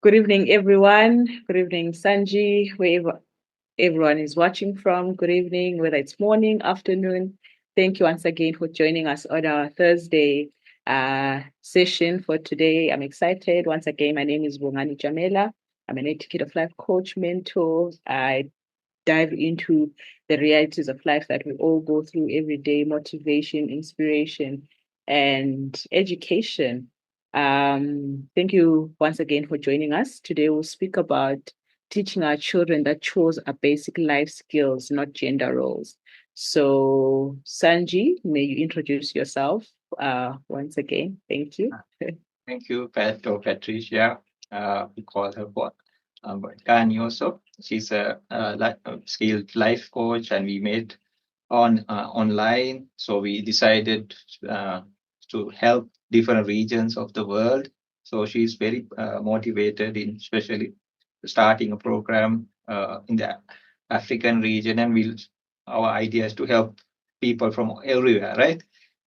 Good evening, everyone. Good evening, Sanji, wherever everyone is watching from. Good evening, whether it's morning, afternoon. Thank you once again for joining us on our Thursday session for today. I'm excited. Once again, my name is Bongani Jamela. I'm an Etiquette of Life coach, mentor. I dive into the realities of life that we all go through every day: motivation, inspiration, and education. Thank you once again for joining us. Today, we'll speak about teaching our children that chores are basic life skills, not gender roles. So, Sanji, may you introduce yourself once again? Thank you. Thank you, Pat or Patricia. We call her what? Kani also. She's a skilled life coach, and we met on online. So we decided uh, to help different regions of the world. So she's very motivated in especially starting a program in the African region, and our idea is to help people from everywhere, right?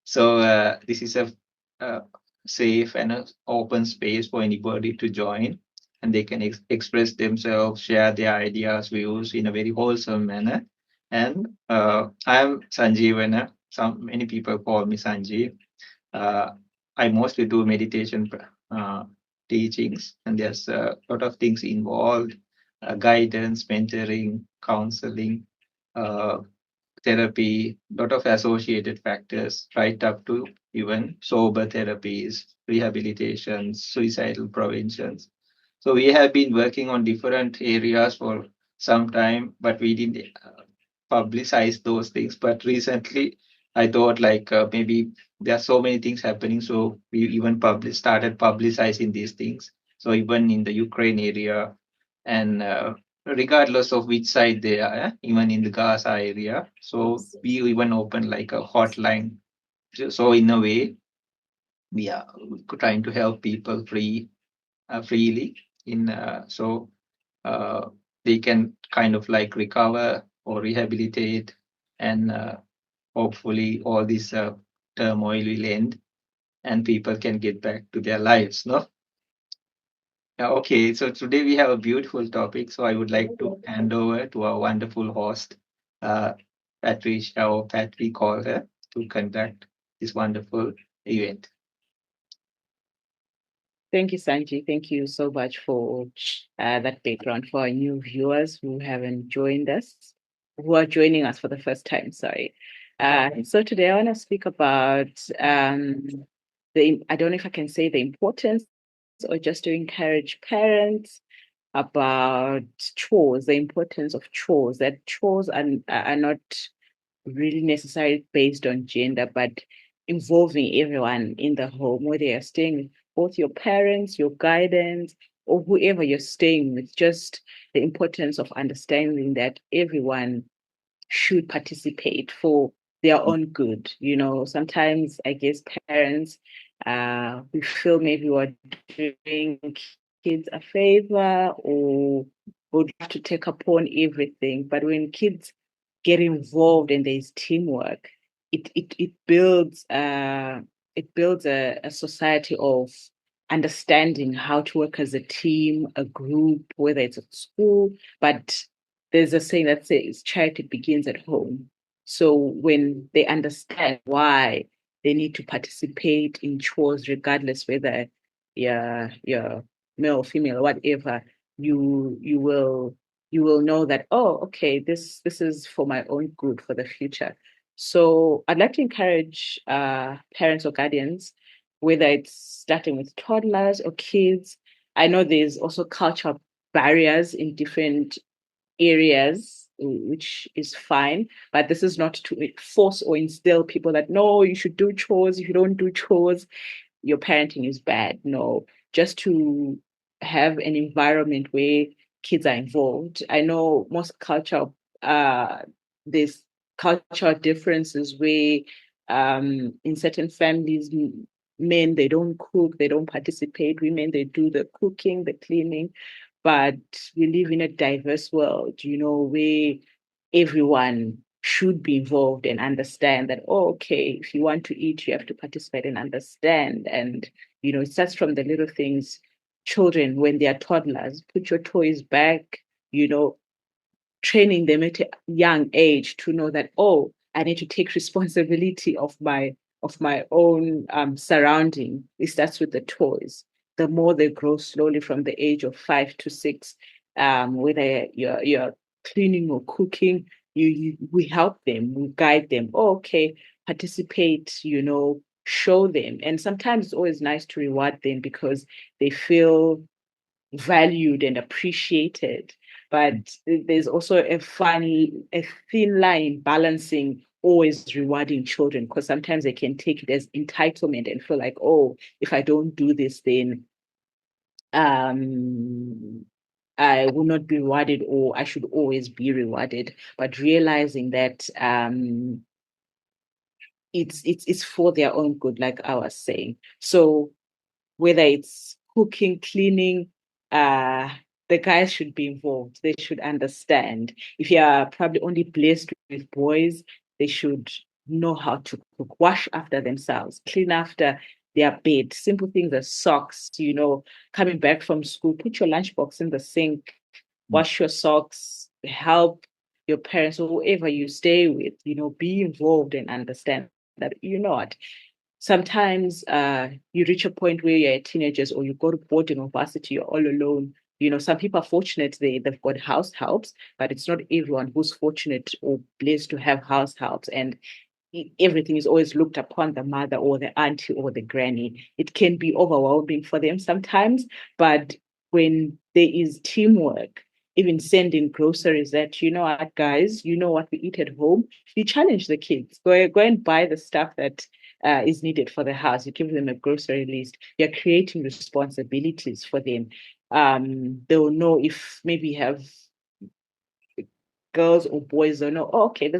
So this is a safe and an open space for anybody to join, and they can express themselves, share their ideas, views in a very wholesome manner. And I'm Sanjeevana. Many people call me Sanjeev. Uh, I mostly do meditation uh, teachings, and there's a lot of things involved: guidance, mentoring, counseling, uh, therapy, lot of associated factors, right up to even sober therapies, rehabilitations, suicidal preventions. So we have been working on different areas for some time, but we didn't publicize those things. But recently, I thought like maybe there are so many things happening, so we even started publicizing these things. So even in the Ukraine area, and regardless of which side they are, even in the Gaza area. So Yes. we even open like a hotline. So in a way, we are trying to help people freely in so uh, they can kind of like recover or rehabilitate, and hopefully all this turmoil will end and people can get back to their lives. No. Okay, so today we have a beautiful topic. So I would like to hand over to our wonderful host, uh, Patricia, or Pat, we call her, to conduct this wonderful event. Thank you, Sanji. Thank you so much for that background for our new viewers who haven't joined us, who are joining us for the first time. Sorry. So today I want to speak about I don't know if I can say the importance or just to encourage parents about chores, the importance of chores, that chores are not really necessarily based on gender, but involving everyone in the home, whether you're staying with both your parents, your guidance, or whoever you're staying with, just the importance of understanding that everyone should participate for their own good. You know, sometimes I guess parents we feel maybe we're doing kids a favor or would have to take upon everything. But when kids get involved and there's teamwork, it builds a society of understanding how to work as a team, a group, whether it's at school, but there's a saying that says charity begins at home. So when they understand why they need to participate in chores, regardless whether you're male or female or whatever, you will know that, oh, okay, this is for my own good for the future. So I'd like to encourage parents or guardians, whether it's starting with toddlers or kids. I know there's also cultural barriers in different areas, which is fine. But this is not to force or instill people that, no, you should do chores. If you don't do chores, your parenting is bad. No, just to have an environment where kids are involved. I know most there's cultural differences where in certain families, men, they don't cook, they don't participate. Women, they do the cooking, the cleaning. But we live in a diverse world, where everyone should be involved and understand that, oh, okay, if you want to eat, you have to participate and understand. And, it starts from the little things. children when they are toddlers, put your toys back, you know, training them at a young age to know that, oh, I need to take responsibility of my own surrounding. It starts with the toys. The more they grow slowly from the age of 5 to 6, whether you're cleaning or cooking, we help them, we guide them. Oh, okay, participate, show them. And sometimes it's always nice to reward them because they feel valued and appreciated. But there's also a thin line balancing always rewarding children because sometimes they can take it as entitlement and feel like, oh, if I don't do this, then um I will not be rewarded or I should always be rewarded. But realizing that it's for their own good, like I was saying. So whether it's cooking, cleaning, uh, the guys should be involved. They should understand. If you are probably only blessed with boys, they should know how to cook, wash after themselves, clean after their bed. Simple things as socks, coming back from school, put your lunchbox in the sink, wash your socks, help your parents or whoever you stay with, be involved and understand that, what, sometimes you reach a point where you're teenagers or you go to boarding or varsity, you're all alone. Some people are fortunate they've got house helps, but it's not everyone who's fortunate or blessed to have house helps. And everything is always looked upon the mother or the auntie or the granny. It can be overwhelming for them sometimes, but when there is teamwork, even sending groceries that, what, guys, what we eat at home, you challenge the kids. Go and buy the stuff that is needed for the house. You give them a grocery list. You're creating responsibilities for them. They'll know if maybe have girls or boys will know, oh, okay,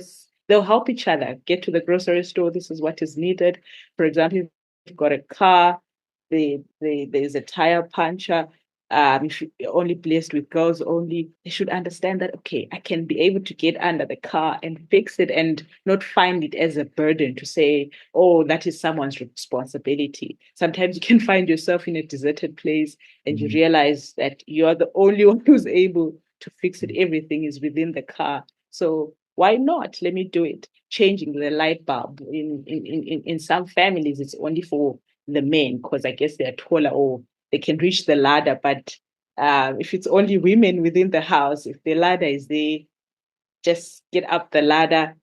they'll help each other get to the grocery store. This is what is needed. For example, if you've got a car, there's a tire puncher. If you're only blessed with girls only, they should understand that, okay, I can be able to get under the car and fix it and not find it as a burden to say, oh, that is someone's responsibility. Sometimes you can find yourself in a deserted place and you realize that you're the only one who's able to fix it. Everything is within the car. So why not? Let me do it. Changing the light bulb. In some families, it's only for the men because I guess they're taller or they can reach the ladder. But if it's only women within the house, if the ladder is there, just get up the ladder,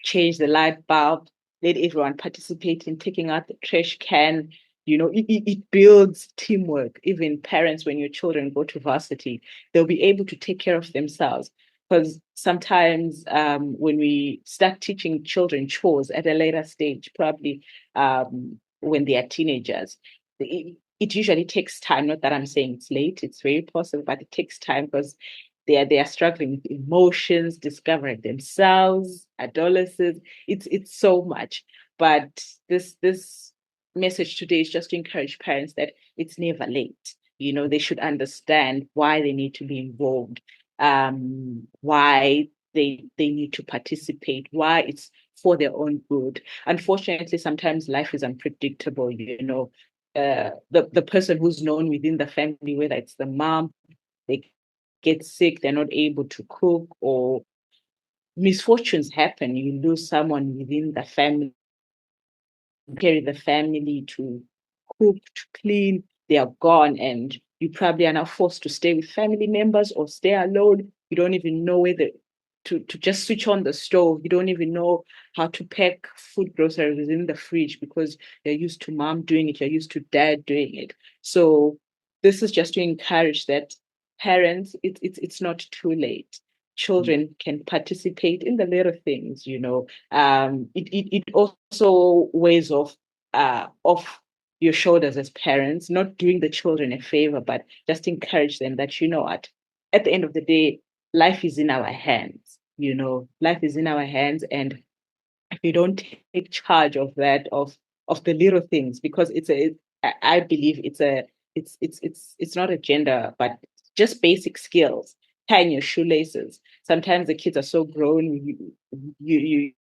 change the light bulb, let everyone participate in taking out the trash can. It builds teamwork. Even parents, when your children go to varsity, they'll be able to take care of themselves. Because sometimes when we start teaching children chores at a later stage, probably when they are teenagers, it usually takes time. Not that I'm saying it's late, it's very possible, but it takes time because they are struggling with emotions, discovering themselves, adolescence. It's so much. But this message today is just to encourage parents that it's never late. They should understand why they need to be involved, why they need to participate, why it's for their own good. Unfortunately, sometimes life is unpredictable. The person who's known within the family, whether it's the mom, they get sick, they're not able to cook, or misfortunes happen. You lose someone within the family, carry the family to cook, to clean, they are gone, and you probably are now forced to stay with family members or stay alone. You don't even know whether to just switch on the stove. You don't even know how to pack food groceries within the fridge because you're used to mom doing it, you're used to dad doing it. So this is just to encourage that parents, it's not too late. Children can participate in the little things. It also weighs off your shoulders as parents, not doing the children a favor, but just encourage them that, what, at the end of the day, life is in our hands. Life is in our hands. And if you don't take charge of that, of the little things, because I believe it's not a gender, but just basic skills, tying your shoelaces. Sometimes the kids are so grown, you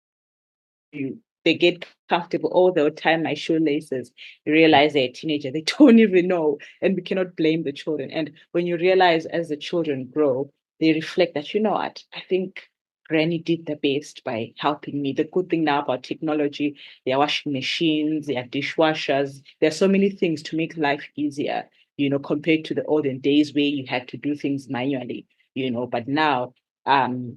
they get comfortable. Oh, they'll tie my shoelaces. You realize they're a teenager. They don't even know. And we cannot blame the children. And when you realize as the children grow, they reflect that, you know what, I think Granny did the best by helping me. The good thing now about technology, there are washing machines, there are dishwashers, there are so many things to make life easier, compared to the olden days where you had to do things manually, but now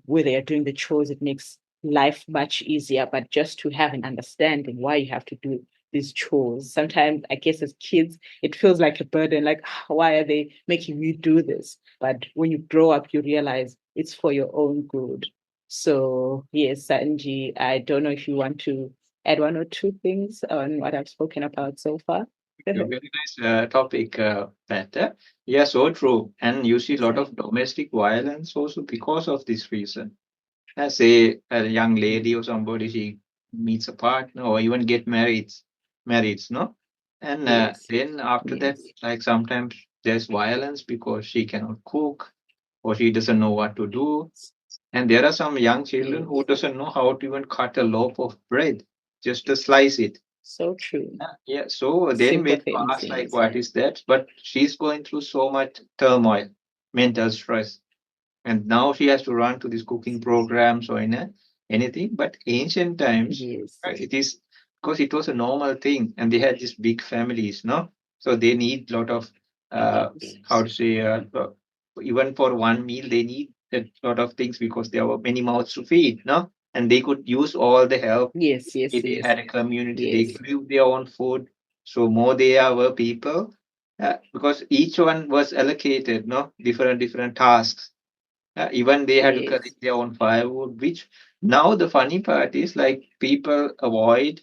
where they are doing the chores, it makes life much easier. But just to have an understanding why you have to do these chores. Sometimes I guess as kids, it feels like a burden, like, why are they making me do this? But when you grow up, you realize it's for your own good. So yes, Sanji, I don't know if you want to add one or two things on what I've spoken about so far. A very nice topic, Pat. Yeah, so true. And you see a lot of domestic violence also because of this reason. Say a young lady or somebody, she meets a partner or even get married, no? And Yes, then after that, yes, like sometimes there's violence because she cannot cook or she doesn't know what to do. And there are some young children who yes. doesn't know how to even cut a loaf of bread, just to slice it. So true. Yeah, so then Simple when you things, ask like yes. what is that, but she's going through so much turmoil, mental stress, and now she has to run to these cooking programs or anything. But ancient times, Yes, it is because it was a normal thing, and they had these big families, no? So they need a lot of yes, how to say even for one meal they need a lot of things because there were many mouths to feed, no? And they could use all the help. yes, yes, They yes, had a community, they yes, grew their own food. So more they are were people, because each one was allocated, no, different tasks. Even they had to yes, collect their own firewood, which now the funny part is like people avoid,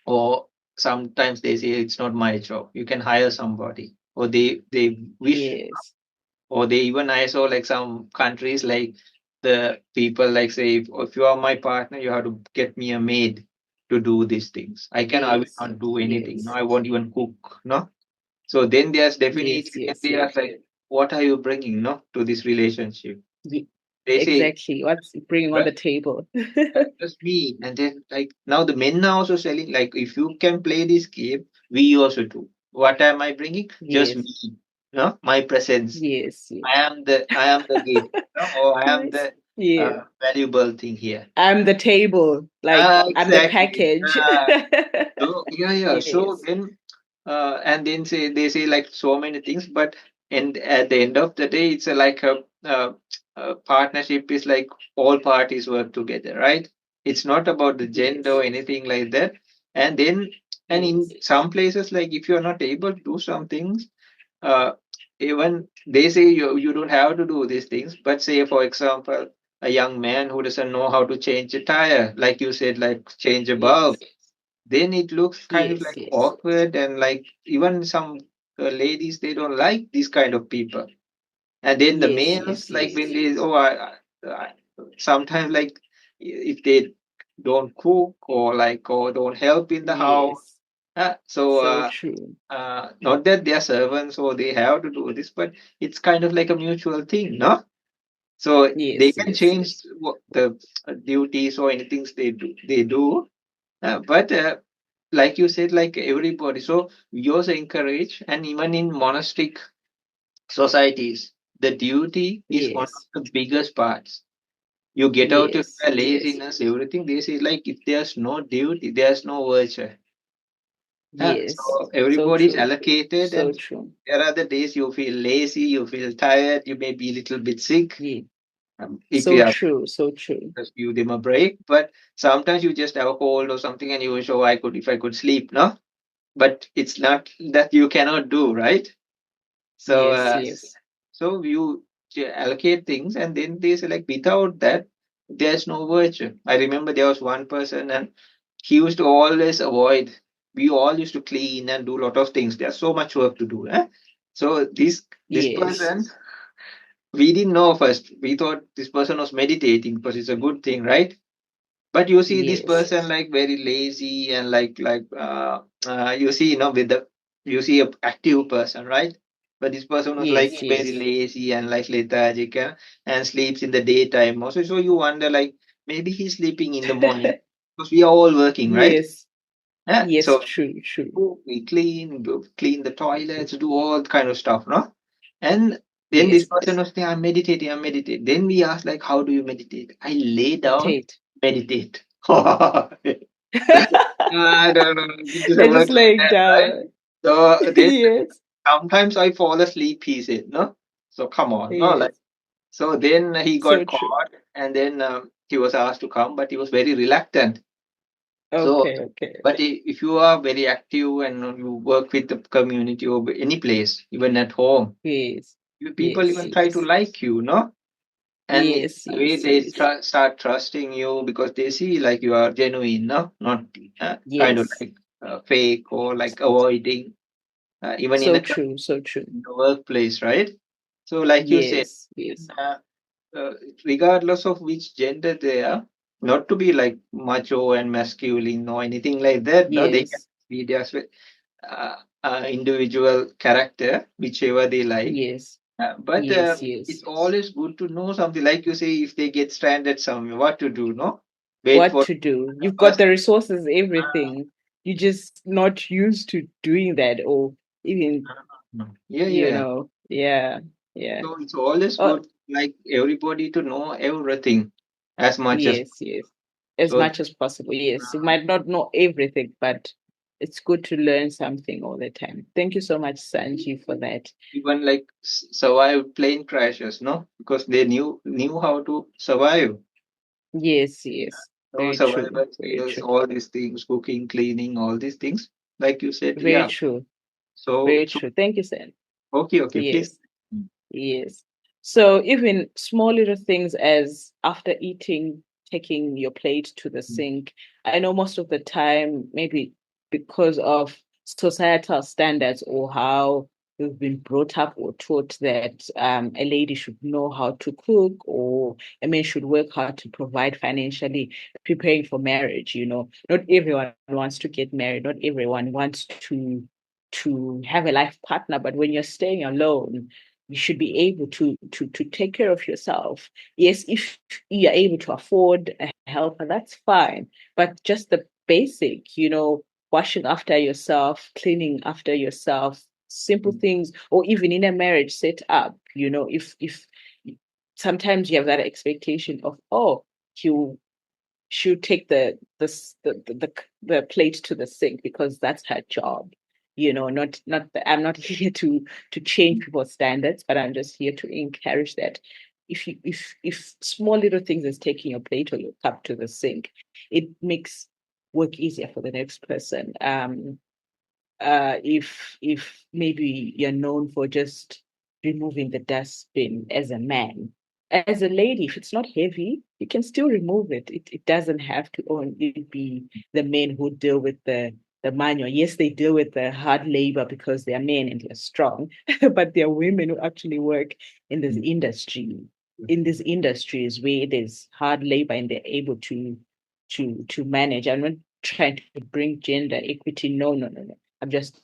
or sometimes they say it's not my job. You can hire somebody, or they wish, yes, or they even I saw like some countries like the people like say if you are my partner, you have to get me a maid to do these things. I will yes, not do anything. No, yes, I won't even cook. No, so then there's definitely yes, yes, they are yes. like, what are you bringing, no, to this relationship? Ye- They say, Exactly. What's bringing on right, the table? just me. And then like now the men are also selling like if you can play this game, we also do. What am I bringing? Just Yes, me. No, my presence. yes, yes. I am the gift, no? Or I am Yes, the yeah. valuable thing here. I'm the table, like I'm the Exactly. package. So yeah. So Yes, then and then say they say like so many things, but and at the end of the day, it's like a partnership is like all parties work together, right? It's not about the gender yes, or anything like that. And then and in yes, some places, like if you're not able to do some things, uh, even they say you don't have to do these things, but say for example a young man who doesn't know how to change a tire, like you said, like change a bulb, yes, then it looks kind of yes, like yes, awkward, and like even some ladies they don't like these kind of people. And then the yes, males yes, like when yes, they I sometimes like if they don't cook or like or don't help in the house, yes. so So true. not that they are servants or they have to do this, but it's kind of like a mutual thing, no? So they Yes, can yes, change yes, the duties or anything they do, but like you said, like everybody. So we also encourage, and even in monastic societies, the duty is one of yes, the biggest parts. You get out of yes, the yes, laziness, everything. They say like if there's no duty, there's no virtue. yes. So So everybody is true. allocated, So and true. there are the days you feel lazy, you feel tired, you may be a little bit sick. Yeah. If you So have true. So true. just give them a break, but sometimes you just have a cold or something, and you wish, oh, I could if I could sleep, no? But it's not that you cannot do, right? So, Yes, yes. so you allocate things, and then they say like without that, there's no virtue. I remember there was one person, and he used to always avoid. We all used to clean and do a lot of things. There's so much work to do. Eh? So this Yes. person, we didn't know first. We thought this person was meditating because it's a good thing, right? But you see this Yes. person like very lazy and you see with the you see a active person, right? But this person was like Yes, very yes. lazy and like lethargic, and sleeps in the daytime also. So you wonder like maybe he's sleeping in the morning. because we are all working, right? Yes. Yeah. Yes, So true, true. we clean the toilets, do all kind of stuff, no? And then this Yes. person was saying, I'm meditating, I'm meditating. Then we asked, like, how do you meditate? I lay down, Meditate. meditate. I don't know. It doesn't They're work just like laying that, right? down. So then Yes. sometimes I fall asleep, he said, no? So come on, no? Like, Yes. so then he So got true. caught and then he was asked to come, but he was very reluctant. So, Okay, okay, but okay. if you are very active and you work with the community or any place, even at home, Yes. people Yes, even try to yes. like you, no? And in Yes, a way yes, they yes. start trusting you because they see like you are genuine, no? Not kind of Yes. like fake or like avoiding, even in So a true, so true. in the workplace, right? So, like you said, Yes, yes. uh, uh, regardless of which gender they are, not to be like macho and masculine or anything like that. No, they can Yes. be their uh, individual character, whichever they like. Yes. But Yes, it's yes. always good to know something. Like you say, if they get stranded somewhere, what to do? No, wait What for to do? You've got us. the resources, everything. You're just not used to doing that, or even, Yeah, yeah. yeah, yeah. So it's always Oh, good, like everybody to know everything as much as yes, yes. As so. much as possible. Yes. You might not know everything, but it's good to learn something all the time. Thank you so much, Sanji, for that. Even like survive plane crashes, no, because they knew how to survive. Yes, yes. So Very true. survival Very skills, true. all these things, cooking, cleaning, all these things. Like you said, Very yeah. true. So Very true. Thank you, Sam. okay, okay, please. Yes. Yes. So even small little things as after eating, taking your plate to the sink. I know most of the time, maybe because of societal standards or how we've been brought up or taught that a lady should know how to cook or a man should work hard to provide financially, preparing for marriage. Not everyone wants to get married. Not everyone wants to have a life partner. But when you're staying alone, you should be able to take care of yourself. Yes, if you're able to afford a helper, that's fine. But just the basic, washing after yourself, cleaning after yourself, simple things, or even in a marriage set up, if sometimes you have that expectation of, oh, you should take the plate to the sink because that's her job. I'm not here to change people's standards, but I'm just here to encourage that if small little things is taking your plate or your cup to the sink, it makes work easier for the next person. If maybe you're known for just removing the dustbin as a man, as a lady, if it's not heavy, you can still remove it. It doesn't have to only be the men who deal with the manual. Yes, they deal with the hard labor because they're men and they're strong, but there are women who actually work in this industry, in these industries where there's hard labor and they're able to manage. I'm not trying to bring gender equity. No, no, no, no. I'm just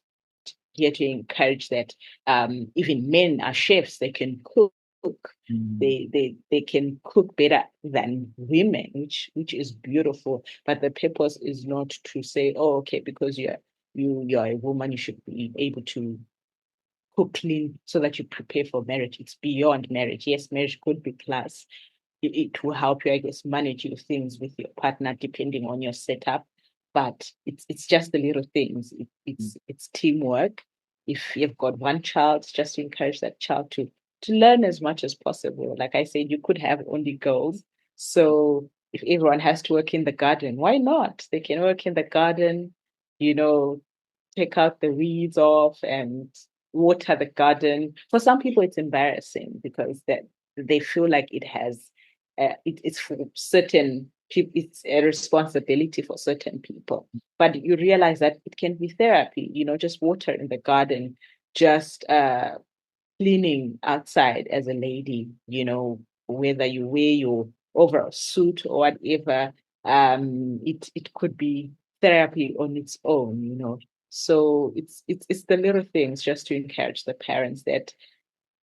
here to encourage that even men are chefs. They can cook. Mm. They can cook better than women, which is beautiful. But the purpose is not to say, oh, okay, because you're a woman, you should be able to cook clean so that you prepare for marriage. It's beyond marriage. Yes, marriage could be plus. It will help you, I guess, manage your things with your partner depending on your setup. But it's just the little things. It's teamwork. If you've got one child, just encourage that child to learn as much as possible. Like I said, you could have only girls. So if everyone has to work in the garden, why not? They can work in the garden, you know, take out the weeds off and water the garden. For some people, it's embarrassing because that they feel like it's for certain people, it's a responsibility for certain people. But you realize that it can be therapy, just water in the garden, just cleaning outside as a lady, whether you wear your overall suit or whatever, it could be therapy on its own. So it's the little things just to encourage the parents that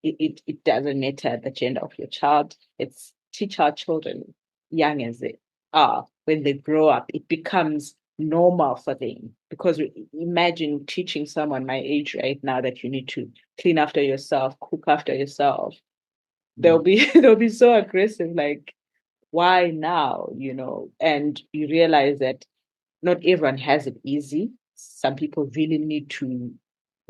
it doesn't matter the gender of your child. It's teach our children young as they are when they grow up, it becomes normal for them. Because imagine teaching someone my age right now that you need to clean after yourself, cook after yourself. They'll Mm. be they'll be so aggressive, like, why now? And you realize that not everyone has it easy. Some people really need to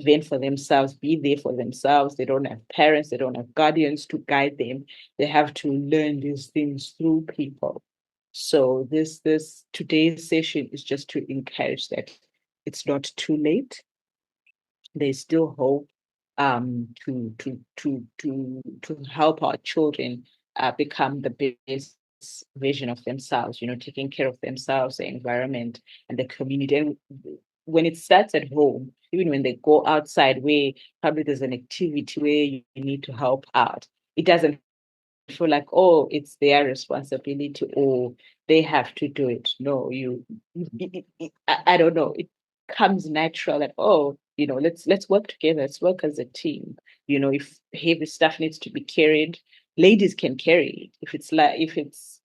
vent for themselves, be there for themselves. They don't have parents, they don't have guardians to guide them. They have to learn these things through people. So this today's session is just to encourage that it's not too late. There's still hope, to help our children become the best version of themselves, taking care of themselves, the environment, and the community. And when it starts at home, even when they go outside, where probably there's an activity where you need to help out, it doesn't feel like, oh, it's their responsibility or they have to do it. No, I don't know. It comes natural that, oh, let's work together. Let's work as a team. If heavy stuff needs to be carried, ladies can carry it. If it's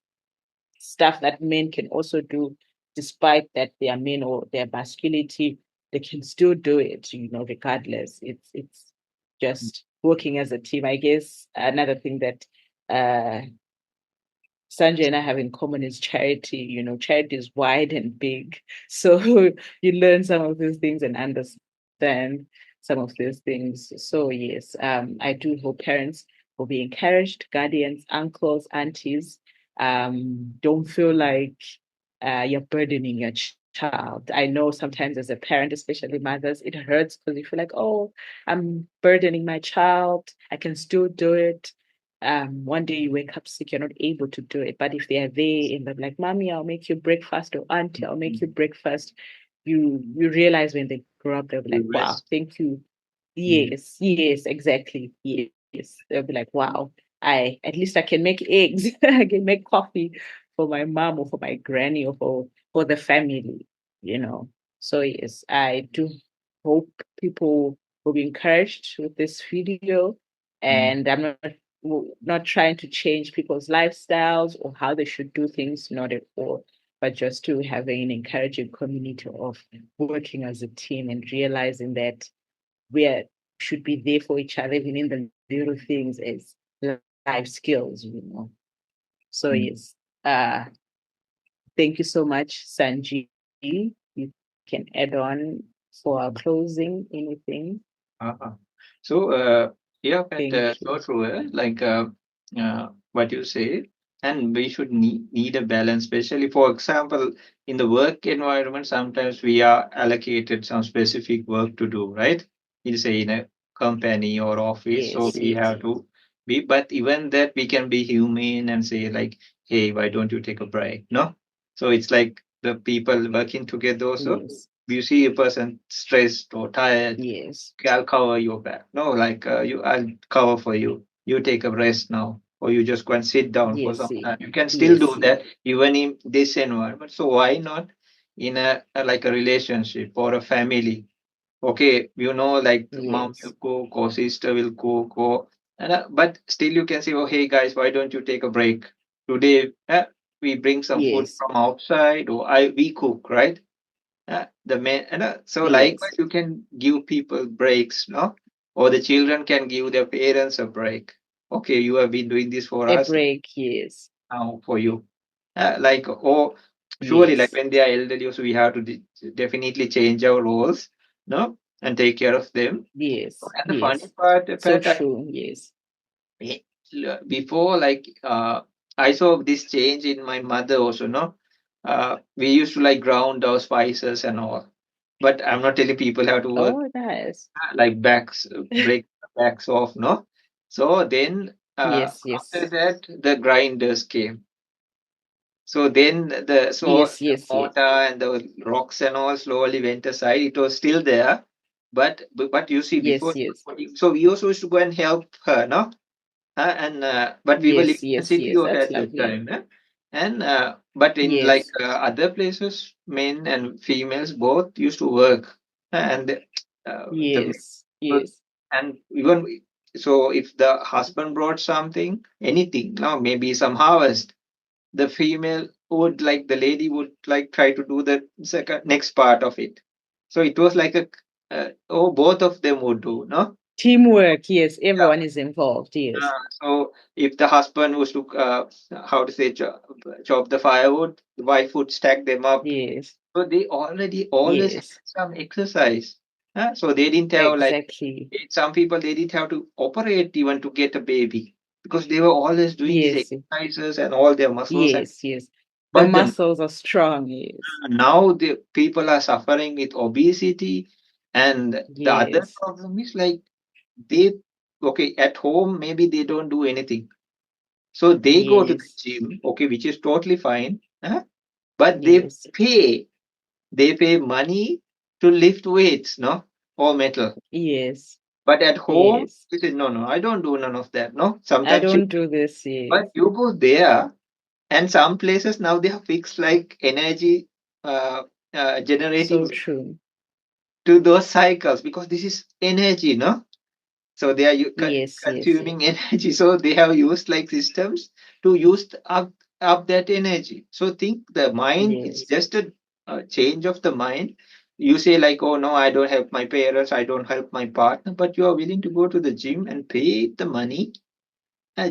stuff that men can also do, despite that they are men or their masculinity, they can still do it, regardless. It's just working as a team. I guess another thing that uh Sanjay and I have in common is charity. Charity is wide and big. So you learn some of these things and understand some of these things. So yes, I do hope parents will be encouraged, guardians, uncles, aunties, don't feel like you're burdening your child. I know sometimes as a parent, especially mothers, it hurts because you feel like, oh, I'm burdening my child. I can still do it. One day you wake up sick, you're not able to do it. But if they are there and they're like, Mommy, I'll make you breakfast, or Auntie, I'll make you breakfast, you realize when they grow up, they'll be like, You wow, rest. thank you. Mm. Yes, yes, exactly. Yes. They'll be like, wow, I at least I can make eggs. I can make coffee for my mom or for my granny or for the family, you know. So yes, I do hope people will be encouraged with this video. Mm. And I'm not trying to change people's lifestyles or how they should do things, not at all, but just to have an encouraging community of working as a team and realizing that we should be there for each other, even in the little things as life skills. So Mm. yes, thank you so much, Sanji. You can add on for our closing anything. Uh-huh. So, yeah, but Thank so you. true, like what you say, and we should need a balance, especially for example, in the work environment, sometimes we are allocated some specific work to do, right? You say in a company or office, so Yes, we yes, have to be, but even that we can be humane and say like, hey, why don't you take a break? No? So it's like the people working together also. yes, You see a person stressed or tired, yes, okay, I'll cover your back. No, like I'll cover for you. You take a rest now, or you just go and sit down for yes, some time. You can still do yes, that even in this environment. So why not in like a relationship or a family? Okay, like mom will yes, cook or sister will cook, or but still you can say, oh hey guys, why don't you take a break today? We bring some food yes, from outside, or I we cook, right? The man, so likewise, yes. you can give people breaks, no? Or the children can give their parents a break. Okay, you have been doing this for A us, break, yes, now for you. Like, or surely, like yes, when they are elderly, so we have to definitely change our roles, no, and take care of them. yes, And the funny yes. part, So Pat, true, yes. before, like, I saw this change in my mother also, no? We used to like ground our spices and all, but I'm not telling people how to work Oh, nice. like backs, break backs off, no? So then Yes, after yes, that, the grinders came. So then yes, the yes, yes, mortar and the rocks and all slowly went aside. It was still there, but you see before, yes, yes, so we also used to go and help her, no? And but we were yes, living in a yes, city yes. also That's at that lovely. time, and but in like Yes, other places, men and females both used to work, and the yes, yes, and even so, if the husband brought something, anything, no, maybe some harvest, the female would like the lady would like try to do the second next part of it. So it was like a both of them would do, no? Teamwork, yes, Yeah. everyone is involved, yes. So if the husband was to how to say chop the firewood, the wife would stack them up. Yes, So they already always had yes, some exercise. So they didn't have like exactly. some people they didn't have to operate even to get a baby because they were always doing these Yes, exercises and all their muscles. yes, yes. The But the muscles are strong, yes. now the people are suffering with obesity, and the other Yes, problem is like they okay at home maybe they don't do anything, so they go to the yes, gym, okay, which is totally fine, but yes, they pay money to lift weights, no, or metal. yes, But at home, yes. they say, no, no, I don't do none of that. No, I sometimes you, don't do this, yes. but you go there, and some places now they have fixed like energy uh, generating So true. to those cycles because this is energy, no? So they are Yes, yes, yes, consuming energy. So they have used like systems to use up that energy. So think the mind, it's yes. just a change of the mind. You say like, oh no, I don't help my parents, I don't help my partner, but you are willing to go to the gym and pay the money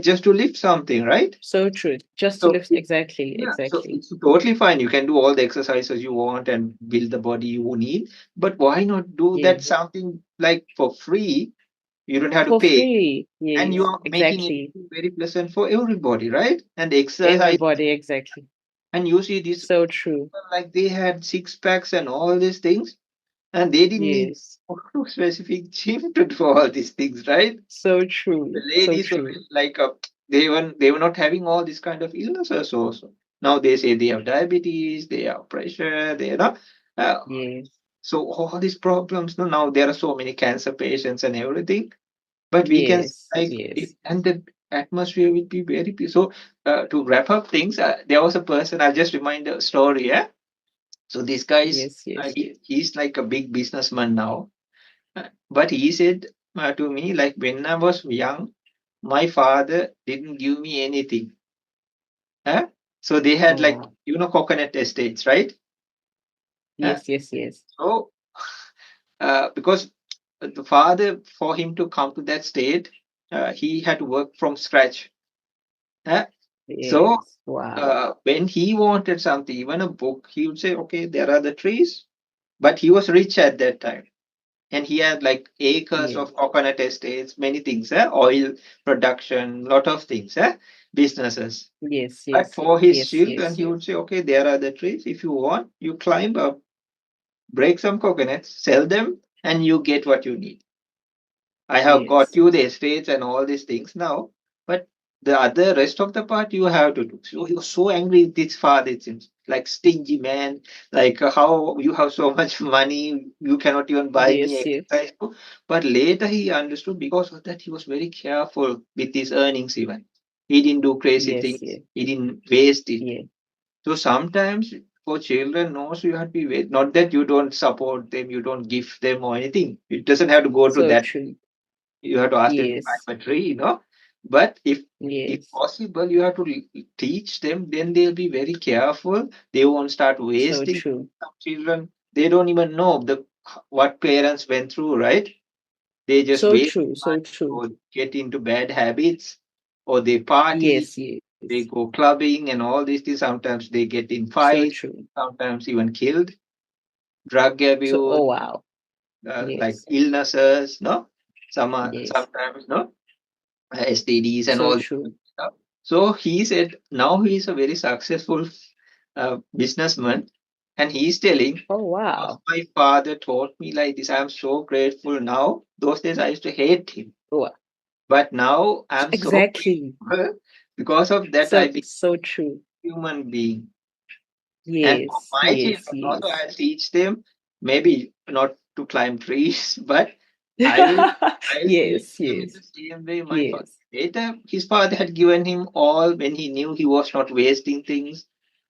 just to lift something, right? So true. Just to So lift, exactly, yeah, so exactly. it's totally fine. You can do all the exercises you want and build the body you need, but why not do Yeah. that something like for free? You don't have to For pay, free, and you yes, are making it exactly. very pleasant for everybody, right? And exercise, Everybody, exactly. and you see these So true. people like they had six packs and all these things, and they didn't need Yes. a specific gym to do all these things, right? So The true. So ladies were true. like they were not having all this kind of illnesses also. Now they say they have diabetes, they have pressure, they know. Uh, Yes. so all these problems. No, now there are so many cancer patients and everything. But we can Yes. like it, Yes. and the atmosphere will be very peaceful. So to wrap up things, there was a person. I'll just remind a story. Yeah. So this guy is Yes. Yes. he's like a big businessman now. But he said to me like when I was young, my father didn't give me anything. Huh? So they had Oh like wow. coconut estates, right? Huh? Yes. Yes. Yes. So because the father for him to come to that state, he had to work from scratch. Huh? So Yes. Wow. when he wanted something, even a book, he would say, okay, there are the trees. But he was rich at that time. And he had like acres Yes. of coconut estates, many things, oil production, lot of things, businesses. Yes. But Yes. for his Yes. children, Yes. he would say, okay, there are the trees. If you want, you climb up, break some coconuts, sell them, and you get what you need. I have got Yes. you the estates and all these things now, but the other rest of the part you have to do. So he was so angry with his father, it seems like stingy man, like how you have so much money, you cannot even buy me Yes. Yes. exercise. But later he understood because of that he was very careful with his earnings even. He didn't do crazy Yes. things. Yes. He didn't waste it. Yes. So sometimes for children, no, so you have to be not that you don't support them, you don't give them or anything. It doesn't have to go to So that, true. you have to ask them to Yes. climb a tree, but if Yes. possible you have to teach them, then they'll be very careful, they won't start So wasting. true. Some children, they don't even know what parents went through, right? They just So waste true. So money true. or get into bad habits, or they party, Yes. Yes. they go clubbing and all these things. Sometimes they get in So fights, true. sometimes even killed, drug So abuse, oh wow. like Yes. illnesses, no, some are Yes. sometimes, no, STDs and So all this true. stuff. So he said now he is a very successful businessman, and he's telling, Oh because wow. my father taught me like this, I'm so grateful now. Those days I used to hate him, Oh, but now I'm so exactly. grateful because of that I So became so true. a human being. And for Yes. my Yes. children also, Yes. I'll teach them maybe not to climb trees, but I will I'll teach Yes. them in Yes. the same way my father. Yes. Later, his father had given him all when he knew he was not wasting things,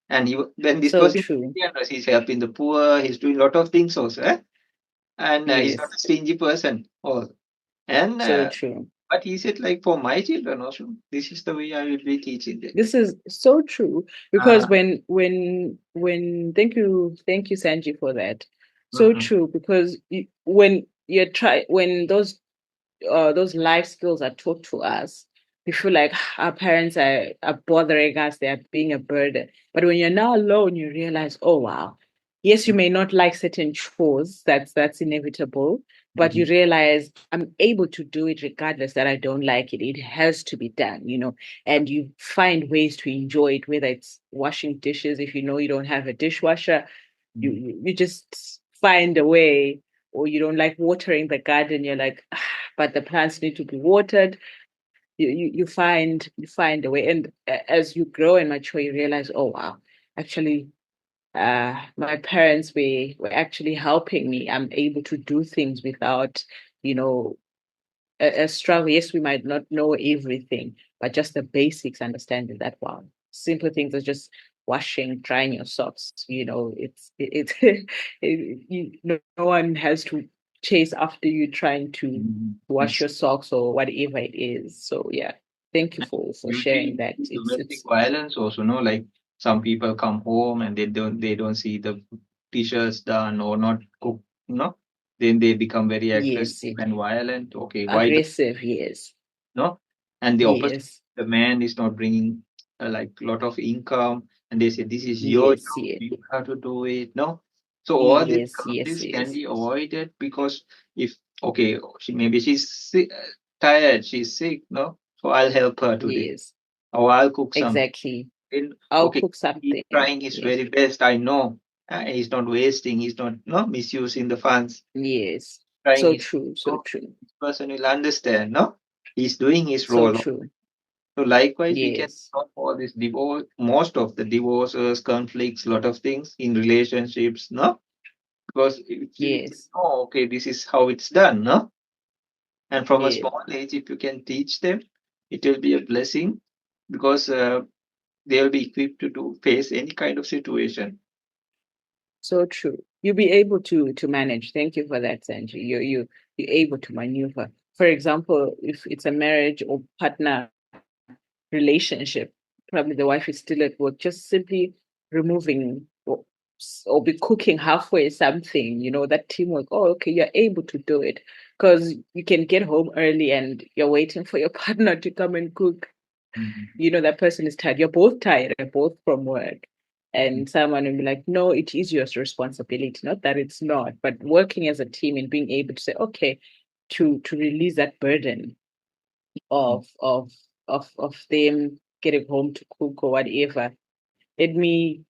and when this So person true. is generous, he's helping the poor, he's doing a lot of things also, and he's not Yes. a stingy person. Also. And So true. But he said, like, for my children also, this is the way I will be teaching them. This is so true because Ah, when thank you Sanji for that. So mhm, true because when you try when those life skills are taught to us, we feel like our parents are bothering us, they are being a burden. But when you're now alone, you realize, oh wow, yes, you may not like certain chores, that's inevitable, but you mhm, realize I'm able to do it regardless that I don't like it. It has to be done, and you find ways to enjoy it, whether it's washing dishes if you know you don't have a dishwasher, you mhm. you you just find a way, or you don't like watering the garden, you're like, but the plants need to be watered. You find a way, and as you grow and mature, you realize, oh wow, actually, my parents were actually helping me. I'm able to do things without, you know, a struggle. Yes, we might not know everything, but just the basics, understanding that wow, simple things are just washing, drying your socks. No one has to chase after you trying to Mhm. wash It's your socks or whatever it is. So yeah, thank you for you sharing see that. domestic It's violence also, no? Like some people come home and they don't see the dishes done or not cooked, no? Then they become very aggressive yes, it and violent. Okay, why do aggressive. Yes, no? And the opposite, yes, the man is not bringing like lot of income, and they say this is your yes, job, yes, you have to do it. No, so all these yes, yes, conflicts can yes, be avoided because if okay, maybe she's sick, tired, she's sick, no, so I'll help her today, yes, or I'll cook something. exactly. Then I'll okay, cook he's something. trying his Yes. very best. I know he's not wasting, he's not no misusing the funds, Yes. trying So his. true. So So true. this person will understand. No, he's doing his So role. true. So likewise, we can Yes. stop all this divorce, most of the divorces, conflicts, lot of things in relationships, no? Because if you think, Yes. oh, okay, this is how it's done, no? And from a Yes. small age, if you can teach them, it will be a blessing because they'll be equipped to do face any kind of situation. So true. You'll be able to manage. Thank you for that, Sanji. You're able to maneuver. For example, if it's a marriage or partner relationship, probably the wife is still at work, just simply removing or be cooking halfway something, that teamwork. Oh, okay, you're able to do it because you can get home early and you're waiting for your partner to come and cook. Mhm. That person is tired. You're both tired, you're both from work. And someone will be like, no, it is your responsibility. Not that it's not, but working as a team and being able to say, okay, to release that burden of them getting home to cook or whatever. Let me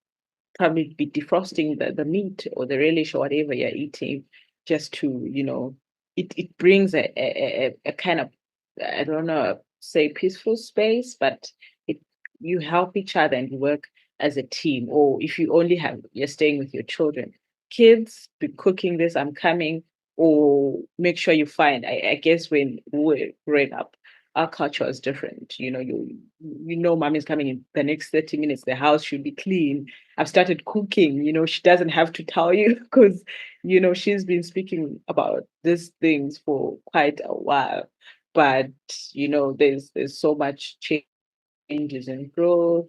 probably be defrosting the meat or the relish or whatever you're eating, just to, it brings a kind of, I don't know, say peaceful space, but it you help each other and you work as a team. Or if you're staying with your children, kids be cooking this, I'm coming, or make sure you find, I guess when we were growing up, our culture is different. Mommy's coming in the next 30 minutes, the house should be clean. I've started cooking, she doesn't have to tell you because, she's been speaking about these things for quite a while. But, there's so much changes in growth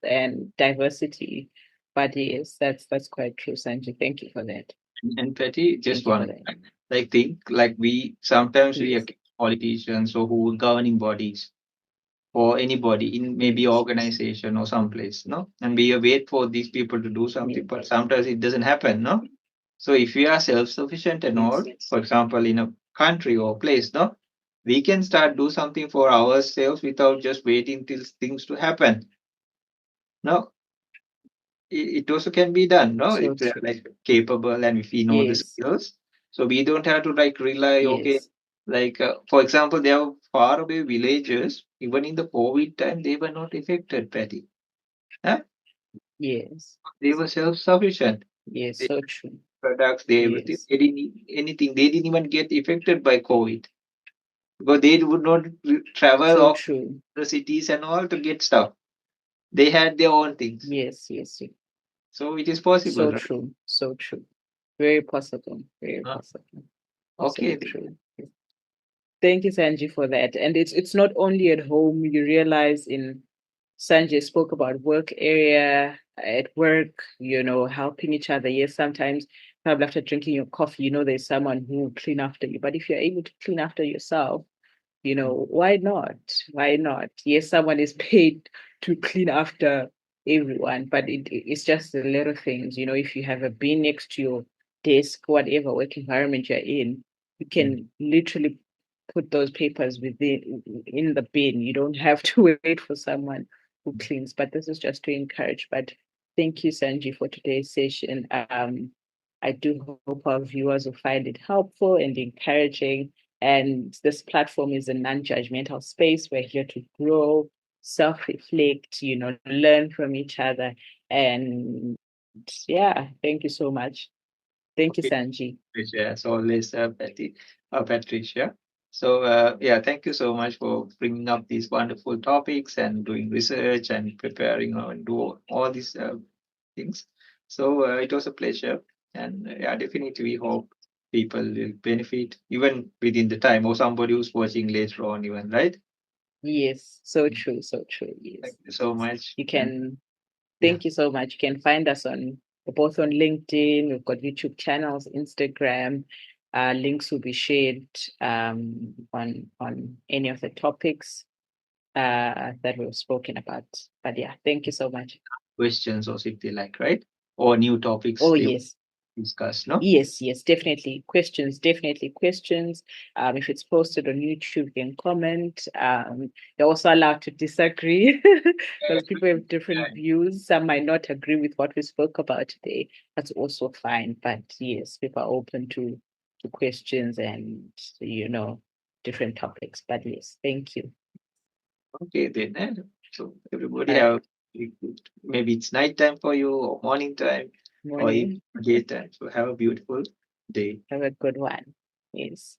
and diversity. But yes, that's quite true, Sanjay. Thank you for that. And Patty, just Thank you for one, that. like think like we sometimes we Yes, accuse politicians or who governing bodies or anybody in maybe yes, organization or someplace, no? And we wait for these people to do something, yes, but sometimes it doesn't happen, no? So if we are self-sufficient and all, yes. for example, in a country or place, no, we can start do something for ourselves without just waiting till things to happen. No, it also can be done, no? So It's true. like capable and if we know the Yes, skills, so we don't have to like rely, okay, yes, like for example, there are far away villages, even in the COVID time, they were not affected, Patty. Huh? yes, They were self-sufficient. yes. They So true. products, they everything. Yes, They didn't need anything. They didn't even get affected by COVID because they would not travel so off true. the cities and all to get stuff. They had their own things. Yes, yes, yes. So it is possible, So right? true. So true. Very possible. Very Uh, possible. So okay. true. Thank you, Sanji, for that. And it's not only at home. You realize in Sanjay spoke about work area at work, helping each other. Yes, sometimes probably after drinking your coffee, there's someone who will clean after you. But if you're able to clean after yourself, why not? Why not? Yes, someone is paid to clean after everyone, but it's just the little things. If you have a bin next to your desk, whatever work environment you're in, you Mm. can literally put those papers within in the bin. You don't have to wait for someone who cleans. But this is just to encourage. But thank you, Sanji, for today's session. I do hope our viewers will find it helpful and encouraging. And this platform is a non-judgmental space. We're here to grow, self-reflect, learn from each other. And yeah, thank you so much. Thank you, Okay, Sanji. Patricia, as always, Patricia. So, yeah, thank you so much for bringing up these wonderful topics and doing research and preparing and do all these things. So, it was a pleasure. And yeah, definitely we hope people will benefit even within the time or somebody who's watching later on, even, right? Yes, so true, so true. Thank Yes, you so yes. much. You And can, yeah, thank you so much. You can find us both on LinkedIn, we've got YouTube channels, Instagram. Links will be shared on any of the topics that we've spoken about. But yeah, thank you so much. questions or if they like, right? Or new topics Oh, they want yes. to discuss, no? Yes, yes, definitely. Questions, definitely questions. If it's posted on YouTube, you can comment. You're also allowed to disagree because people have different Yeah. views. Some might not agree with what we spoke about today. That's also fine. But yes, people are open to questions and different topics. But yes, thank you. Okay, then. So everybody All right. have maybe it's night time for you or morning time or even Morning. daytime. So have a beautiful day. Have a good one. Yes.